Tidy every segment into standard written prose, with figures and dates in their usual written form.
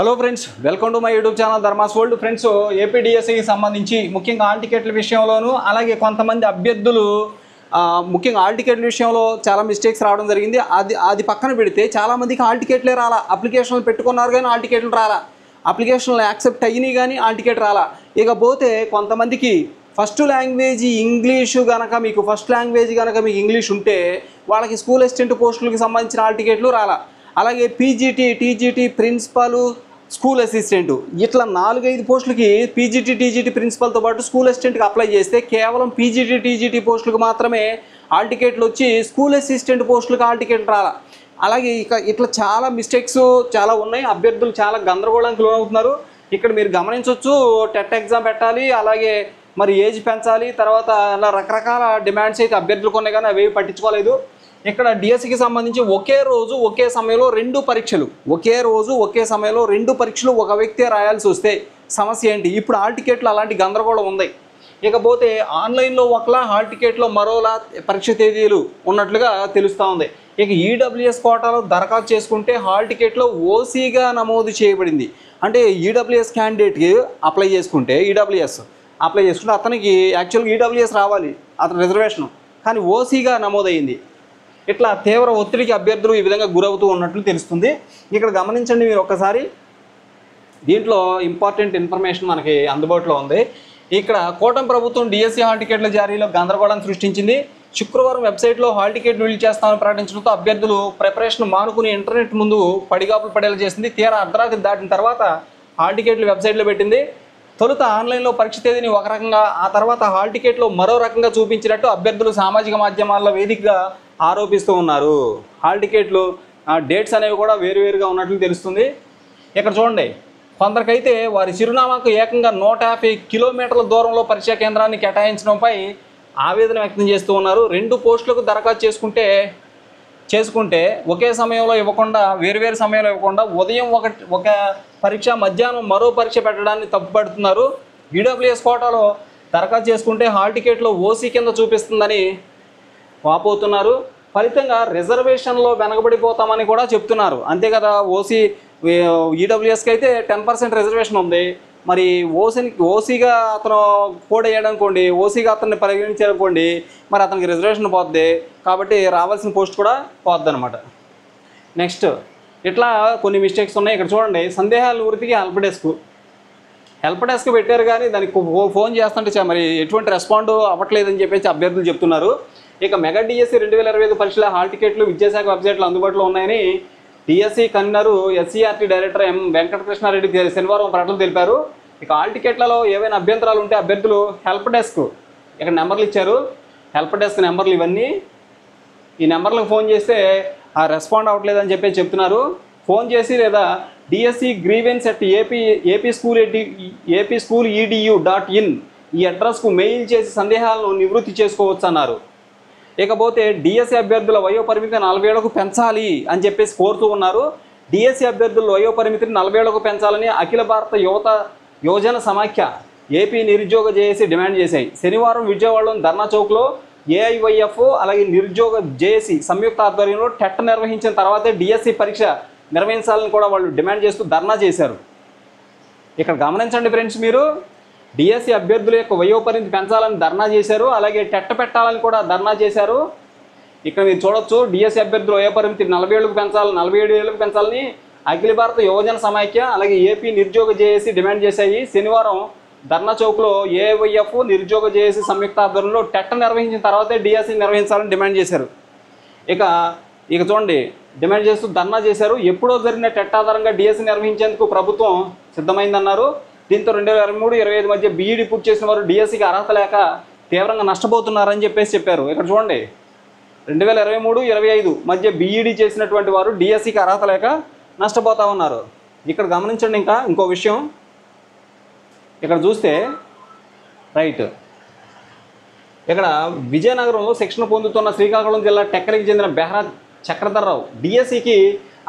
Hello friends, welcome to my YouTube channel Dharma's world. Friends, ఏపీడిఎస్సికి సంబంధించి ముఖ్యంగా హాల్ టికెట్ల విషయంలోనూ అలాగే కొంతమంది అభ్యర్థులు ముఖ్యంగా హాల్ టికెట్ల విషయంలో చాలా మిస్టేక్స్ రావడం జరిగింది. అది పక్కన పెడితే చాలామందికి హాల్ టికెట్లే రాలా. అప్లికేషన్లు పెట్టుకున్నారు కానీ హాల్ టికెట్లు రాలా. అప్లికేషన్లు యాక్సెప్ట్ అయినాయి కానీ హాల్ టికెట్ రాలా. ఇకపోతే కొంతమందికి ఫస్ట్ లాంగ్వేజ్ ఇంగ్లీషు కనుక మీకు ఇంగ్లీష్ ఉంటే వాళ్ళకి స్కూల్ అసిస్టెంట్ పోస్టులకు సంబంధించిన హాల్ టికెట్లు రాలా. అలాగే PGT, TGT, principal, school assistant ఇట్లా 4-5 పోస్టులకి పీజీటీ, టీజీటీ, ప్రిన్సిపల్తో పాటు స్కూల్ అసిస్టెంట్కి అప్లై చేస్తే కేవలం పీజీటీ, టీజీటీ పోస్టులకు మాత్రమే హాల్ టికెట్లు వచ్చి స్కూల్ అసిస్టెంట్ పోస్టులకు హాల్ టికెట్లు రాలా. అలాగే ఇట్లా చాలా మిస్టేక్స్ చాలా ఉన్నాయి. అభ్యర్థులు చాలా గందరగోళానికి లోనవుతున్నారు. ఇక్కడ మీరు గమనించవచ్చు, టెట్ ఎగ్జామ్ పెట్టాలి, అలాగే మరి ఏజ్ పెంచాలి, తర్వాత అలా రకరకాల డిమాండ్స్ అయితే అభ్యర్థులకు ఉన్నాయి కానీ అవి పట్టించుకోలేదు. ఇక్కడ డిఎస్సికి సంబంధించి ఒకే రోజు ఒకే సమయంలో 2 పరీక్షలు, ఒక వ్యక్తే రాయాల్సి వస్తే సమస్య ఏంటి? ఇప్పుడు హాల్ టికెట్లు అలాంటి గందరగోళం ఉంది. ఇకపోతే ఆన్లైన్లో ఒకలా హాల్ టికెట్లో మరోలా పరీక్ష తేదీలు ఉన్నట్లుగా తెలుస్తూ ఉంది. ఇక ఈడబ్ల్యూఎస్ కోటాలో దరఖాస్తు చేసుకుంటే హాల్ టికెట్లో ఓసీగా నమోదు చేయబడింది. అంటే ఈడబ్ల్యూఎస్ క్యాండిడేట్కి అప్లై చేసుకుంటే అతనికి యాక్చువల్గా ఈడబ్ల్యూఎస్ రావాలి, అతని రిజర్వేషన్, కానీ ఓసీగా నమోదయ్యింది. ఇట్లా తీవ్ర ఒత్తిడికి అభ్యర్థులు ఈ విధంగా గురవుతూ ఉన్నట్లు తెలుస్తుంది. ఇక్కడ గమనించండి మీరు ఒక్కసారి, దీంట్లో ఇంపార్టెంట్ ఇన్ఫర్మేషన్ మనకి అందుబాటులో ఉంది. ఇక్కడ కూటమి ప్రభుత్వం డిఎస్సి హాల్ టికెట్ల జారీలో గందరగోళం సృష్టించింది. శుక్రవారం వెబ్సైట్లో హాల్ టికెట్ రిలీజ్ చేస్తామని ప్రకటించడంతో అభ్యర్థులు ప్రిపరేషన్ మానుకుని ఇంటర్నెట్ ముందు పడిగాపులు పడేలా చేసింది. తీరా అర్ధరాత్రి దాటిన తర్వాత హాల్ టికెట్లు వెబ్సైట్లో పెట్టింది. తొలుత ఆన్లైన్లో పరీక్ష తేదీని ఒక రకంగా, ఆ తర్వాత హాల్ టికెట్లో మరో రకంగా చూపించినట్టు అభ్యర్థులు సామాజిక మాధ్యమాల్లో వేదికగా ఆరోపిస్తూ ఉన్నారు. హాల్ టికెట్లు డేట్స్ అనేవి కూడా వేరువేరుగా ఉన్నట్లు తెలుస్తుంది. ఇక్కడ చూడండి, కొందరికైతే వారి చిరునామాకు ఏకంగా 150 కిలోమీటర్ల దూరంలో పరీక్షా కేంద్రాన్ని కేటాయించడంపై ఆవేదన వ్యక్తం చేస్తూ ఉన్నారు. 2 పోస్టులకు దరఖాస్తు చేసుకుంటే ఒకే సమయంలో ఇవ్వకుండా, వేరువేరు సమయంలో ఇవ్వకుండా ఉదయం ఒక పరీక్ష, మధ్యాహ్నం మరో పరీక్ష పెట్టడాన్ని తప్పుపడుతున్నారు. ఈడబ్ల్యూఎస్ కోటాలో దరఖాస్తు చేసుకుంటే హాల్ టికెట్లో ఓసీ కింద చూపిస్తుందని వాపోతున్నారు. ఫలితంగా రిజర్వేషన్లో వెనకబడిపోతామని కూడా చెప్తున్నారు. అంతే కదా, ఈడబ్ల్యూఎస్కి అయితే 10% రిజర్వేషన్ ఉంది. మరి ఓసీగా అతను కోడ్ అయ్యాడనుకోండి, ఓసీగా అతన్ని పరిగణించారనుకోండి, మరి అతనికి రిజర్వేషన్ పోద్ది, కాబట్టి రావాల్సిన పోస్ట్ కూడా పోద్ది అనమాట. నెక్స్ట్, ఇట్లా కొన్ని మిస్టేక్స్ ఉన్నాయి. ఇక్కడ చూడండి, సందేహాల నివృత్తికి హెల్ప్ డెస్క్ పెట్టారు కానీ దానికి ఫోన్ చేస్తుంటే మరి ఎటువంటి రెస్పాండ్ అవ్వట్లేదని చెప్పేసి అభ్యర్థులు చెప్తున్నారు. ఇక మెగా డిఎస్సి 2025 పరీక్షల హాల్ టికెట్లు విద్యాశాఖ వెబ్సైట్లో అందుబాటులో ఉన్నాయని DSC convener SCERT director M Venkatakrishna Reddy శనివారం ప్రకటన తెలిపారు. ఇక హాల్ టికెట్లలో ఏవైనా అభ్యంతరాలు ఉంటే అభ్యర్థులు హెల్ప్ డెస్క్, ఇక్కడ నెంబర్లు ఇచ్చారు, హెల్ప్ డెస్క్ నెంబర్లు ఇవన్నీ, ఈ నెంబర్లకు ఫోన్ చేస్తే రెస్పాండ్ అవ్వట్లేదని చెప్పేసి చెప్తున్నారు. ఫోన్ చేసి లేదా డిఎస్సి గ్రీవెన్స్ అట్ apschool.edu.in ఈ అడ్రస్కు మెయిల్ చేసి సందేహాలను నివృత్తి చేసుకోవచ్చు అన్నారు. ఇకపోతే డిఎస్సి అభ్యర్థుల వయోపరిమితి 40 ఏళ్లకు పెంచాలి అని చెప్పేసి కోరుతూ ఉన్నారు. డిఎస్సి అభ్యర్థుల వయోపరిమితిని 40 ఏళ్లకు పెంచాలని అఖిల భారత యువజన సమాఖ్య ఏపీ నిరుద్యోగ జేఏసీ డిమాండ్ చేశాయి. శనివారం విజయవాడలోని ధర్నా చౌక్లో ఏఐవైఎఫ్ అలాగే నిరుద్యోగ జేఏసీ సంయుక్త ఆధ్వర్యంలో టెట్ నిర్వహించిన తర్వాతే డిఎస్సి పరీక్ష నిర్వహించాలని కూడా వాళ్ళు డిమాండ్ చేస్తూ ధర్నా చేశారు. ఇక్కడ గమనించండి ఫ్రెండ్స్, మీరు డిఎస్సి అభ్యర్థుల యొక్క వయోపరిమితి పెంచాలని ధర్నా చేశారు, అలాగే టెట్ పెట్టాలని కూడా ధర్నా చేశారు. ఇక్కడ మీరు చూడొచ్చు, డిఎస్సి అభ్యర్థుల వయోపరిమితి 40 ఏళ్లకు పెంచాలి, 47 ఏళ్లకు పెంచాలని అఖిల భారత యువజన సమాఖ్య అలాగే ఏపీ నిరుద్యోగ జేఏసీ డిమాండ్ చేశాయి. శనివారం ధర్నా చౌక్లో ఏఐవైఎఫ్ నిరుద్యోగ జేఏసీ సంయుక్త ఆధ్వర్యంలో టెట్ నిర్వహించిన తర్వాతే డిఎస్సి నిర్వహించాలని డిమాండ్ చేశారు. ఇక చూడండి, డిమాండ్ చేస్తూ ధర్నా చేశారు. ఎప్పుడో జరిగిన టెట్ ఆధారంగా డిఎస్సి నిర్వహించేందుకు ప్రభుత్వం సిద్ధమైందన్నారు. దీంతో 2023-25 మధ్య బీఈడీ పూర్తి చేసిన వారు డిఎస్సికి అర్హత లేక తీవ్రంగా నష్టపోతున్నారని చెప్పేసి చెప్పారు. ఇక్కడ చూడండి, 2023-25 మధ్య బీఈడీ చేసినటువంటి వారు డిఎస్సికి అర్హత లేక నష్టపోతా ఉన్నారు. ఇక్కడ గమనించండి, ఇంకో విషయం ఇక్కడ చూస్తే రైట్, ఇక్కడ విజయనగరంలో శిక్షణ పొందుతున్న శ్రీకాకుళం జిల్లా టెక్కలికి చెందిన బెహ్రా చక్రధర్రావు డిఎస్సికి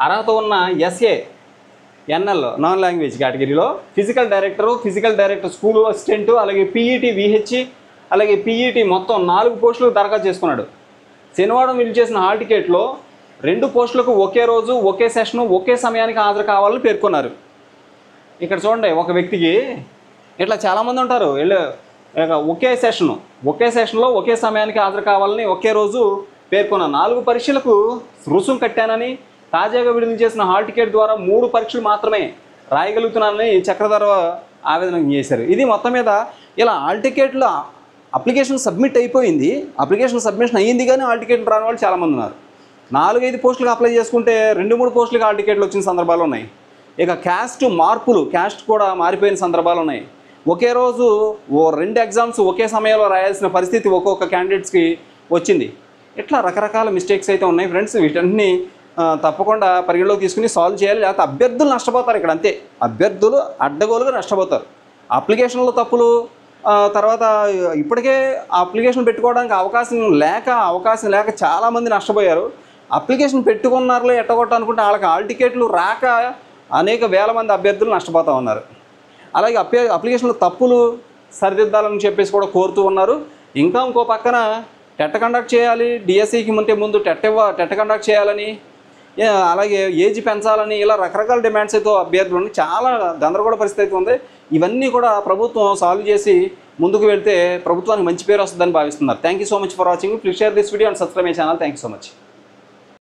అర్హత ఉన్న ఎస్ఏఎన్ఎల్ నాన్ లాంగ్వేజ్ కేటగిరీలో ఫిజికల్ డైరెక్టర్, స్కూల్ అసిస్టెంట్, అలాగే పీఈటీ, విహెచ్ఈ, అలాగే పీఈటీ మొత్తం 4 పోస్టులకు దరఖాస్తు చేసుకున్నాడు. శనివారం రిలీజ్ చేసిన హాల్ టికెట్లో 2 పోస్టులకు ఒకే రోజు, ఒకే సెషను, ఒకే సమయానికి హాజరు కావాలని పేర్కొన్నారు. ఇక్కడ చూడండి, ఒక వ్యక్తికి ఇట్లా చాలామంది ఉంటారు. ఒకే సెషన్లో ఒకే సమయానికి హాజరు కావాలని ఒకే రోజు పేర్కొన్న 4 పరీక్షలకు రుసుము కట్టానని, తాజాగా విడుదల చేసిన హాల్ టికెట్ ద్వారా 3 పరీక్షలు మాత్రమే రాయగలుగుతున్నానని చక్రధర ఆవేదన చేశారు. ఇది మొత్తం మీద ఇలా హాల్ టికెట్లో అప్లికేషన్ సబ్మిట్ అయిపోయింది, అప్లికేషన్ సబ్మిషన్ అయ్యింది కానీ హాల్ టికెట్ రాని వాళ్ళు చాలామంది ఉన్నారు. 4-5 పోస్టులకు అప్లై చేసుకుంటే 2-3 పోస్టులకు హాల్ టికెట్లు వచ్చిన సందర్భాలు ఉన్నాయి. ఇక క్యాస్ట్ కూడా మారిపోయిన సందర్భాలు ఉన్నాయి. ఒకే రోజు 2 ఎగ్జామ్స్ ఒకే సమయంలో రాయాల్సిన పరిస్థితి ఒక్కొక్క క్యాండిడేట్స్కి వచ్చింది. ఇట్లా రకరకాల మిస్టేక్స్ అయితే ఉన్నాయి ఫ్రెండ్స్. వీటన్ని తప్పకుండా పరిగణలోకి తీసుకుని సాల్వ్ చేయాలి, లేకపోతే అభ్యర్థులు నష్టపోతారు. ఇక్కడ అంతే, అభ్యర్థులు అడ్డగోలుగా నష్టపోతారు. అప్లికేషన్లో తప్పులు, తర్వాత ఇప్పటికే అప్లికేషన్ పెట్టుకోవడానికి అవకాశం లేక చాలామంది నష్టపోయారు. అప్లికేషన్ పెట్టుకున్నారులే ఎట్టగొట్ట అనుకుంటే వాళ్ళకి హాల్ టికెట్లు రాక అనేక వేల మంది అభ్యర్థులు నష్టపోతూ ఉన్నారు. అలాగే అప్లికేషన్లో తప్పులు సరిదిద్దాలని చెప్పేసి కూడా కోరుతూ ఉన్నారు. ఇంకా ఇంకో పక్కన టెట్ కండక్ట్ చేయాలి, డిఎస్సికి ముందు టెట్ కండక్ట్ చేయాలని, అలాగే ఏజ్ పెంచాలని, ఇలా రకరకాల డిమాండ్స్ అయితే అభ్యర్థులు చాలా గందరగోళ పరిస్థితి అయితే ఉంది. ఇవన్నీ కూడా ప్రభుత్వం సాల్వ్ చేసి ముందుకు వెళ్తే ప్రభుత్వానికి మంచి పేరు వస్తుందని భావిస్తున్నారు. Thank you so much for watching. Please share this video and subscribe my channel. Thank you so much.